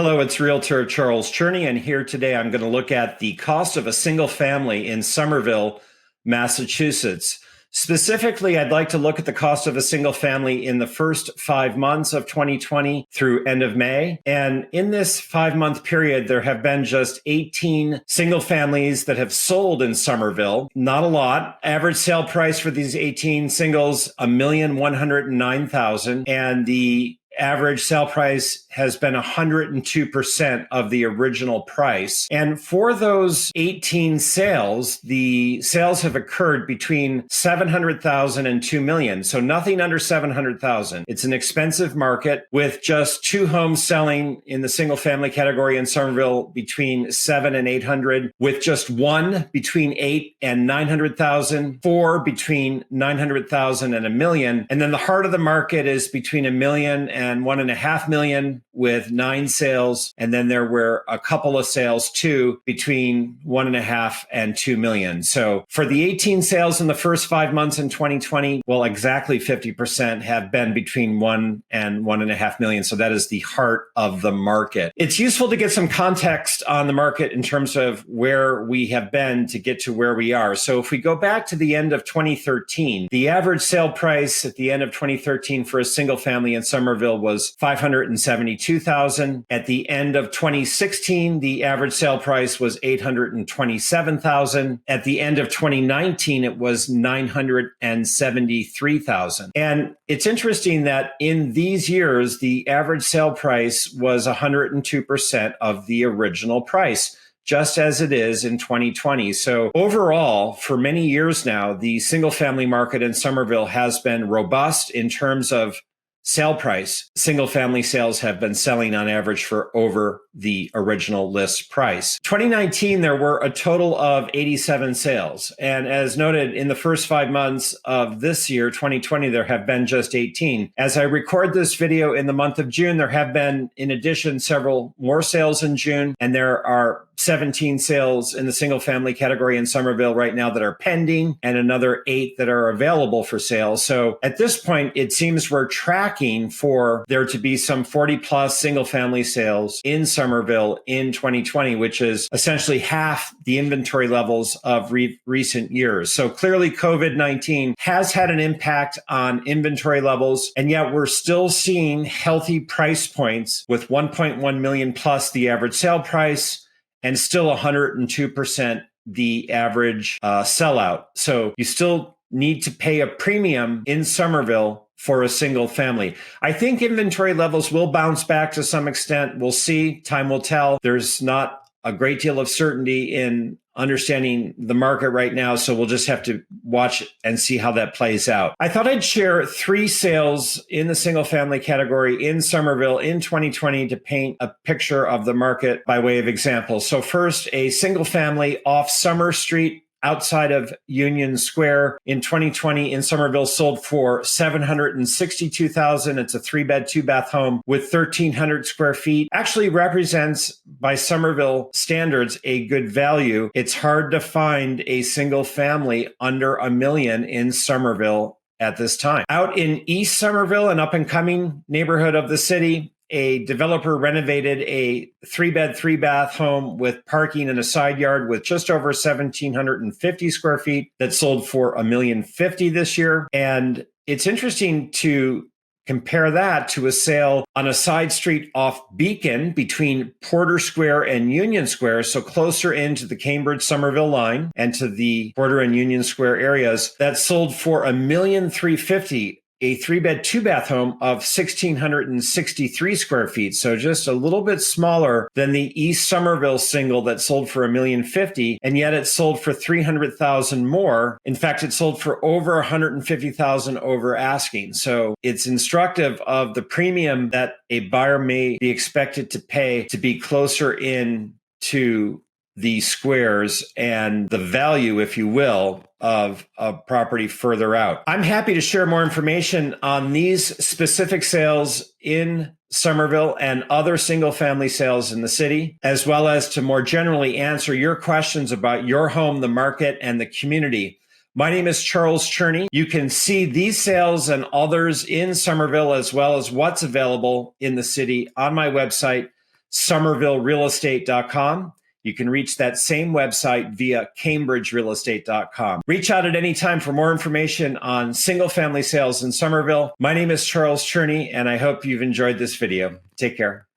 Hello, it's Realtor Charles Cherney, and here today I'm going to look at the cost of a single family in Somerville, Massachusetts. Specifically, I'd like to look at the cost of a single family in the first 5 months of 2020 through end of May. And in this 5-month period, there have been just 18 single families that have sold in Somerville. Not a lot. Average sale price for these 18 singles, $1,109,000. And the average sale price has been 102% of the original price. And for those 18 sales, the sales have occurred between $700,000 and $2 million. So nothing under $700,000. It's an expensive market with just 2 homes selling in the single family category in Somerville between $700,000 and $800,000, with just 1 between $800,000 and $900,000, 4 between $900,000 and $1 million. And then the heart of the market is between $1 million and $1.5 million, with 9 sales. And then there were a couple of sales too between $1.5 and $2 million. So for the 18 sales in the first 5 months in 2020, well, exactly 50% have been between $1 and $1.5 million. So that is the heart of the market. It's useful to get some context on the market in terms of where we have been to get to where we are. So if we go back to the end of 2013, the average sale price at the end of 2013 for a single family in Somerville was $572,000. At the end of 2016, the average sale price was $827,000. At the end of 2019, it was $973,000. And it's interesting that in these years, the average sale price was 102% of the original price, just as it is in 2020. So overall, for many years now, the single family market in Somerville has been robust in terms of sale price. Single family sales have been selling on average for over the original list price. 2019, there were a total of 87 sales. And as noted, in the first 5 months of this year, 2020, there have been just 18. As I record this video in the month of June, there have been, in addition, several more sales in June. And there are 17 sales in the single family category in Somerville right now that are pending, and another 8 that are available for sale. So at this point, it seems we're tracking for there to be some 40 plus single family sales in Somerville in 2020, which is essentially half the inventory levels of recent years. So clearly COVID-19 has had an impact on inventory levels, and yet we're still seeing healthy price points with 1.1 million plus the average sale price, and still 102% the average sellout. So you still need to pay a premium in Somerville for a single family. I think inventory levels will bounce back to some extent. We'll see. Time will tell. There's not a great deal of certainty in understanding the market right now, so we'll just have to watch and see how that plays out. I thought I'd share 3 sales in the single family category in Somerville in 2020 to paint a picture of the market by way of example. So first, a single family off Summer Street outside of Union Square in 2020 in Somerville sold for $762,000. It's a 3-bed, 2-bath home with 1,300 square feet. Actually represents, by Somerville standards, a good value. It's hard to find a single family under $1 million in Somerville at this time. Out in East Somerville, an up-and-coming neighborhood of the city, a developer renovated a 3-bed, 3-bath home with parking and a side yard with just over 1,750 square feet that sold for $1,050,000 this year. And it's interesting to compare that to a sale on a side street off Beacon between Porter Square and Union Square, so closer into the Cambridge-Somerville line and to the Porter and Union Square areas, that sold for $1,350,000. A 3-bed, 2-bath home of 1,663 square feet. So just a little bit smaller than the East Somerville single that sold for $1,050,000, and yet it sold for $300,000 more. In fact, it sold for over $150,000 over asking. So it's instructive of the premium that a buyer may be expected to pay to be closer in to the squares and the value, if you will, of a property further out. I'm happy to share more information on these specific sales in Somerville and other single family sales in the city, as well as to more generally answer your questions about your home, the market, and the community. My name is Charles Cherney. You can see these sales and others in Somerville, as well as what's available in the city on my website, somervillerealestate.com. You can reach that same website via cambridgerealestate.com. Reach out at any time for more information on single-family sales in Somerville. My name is Charles Cherney, and I hope you've enjoyed this video. Take care.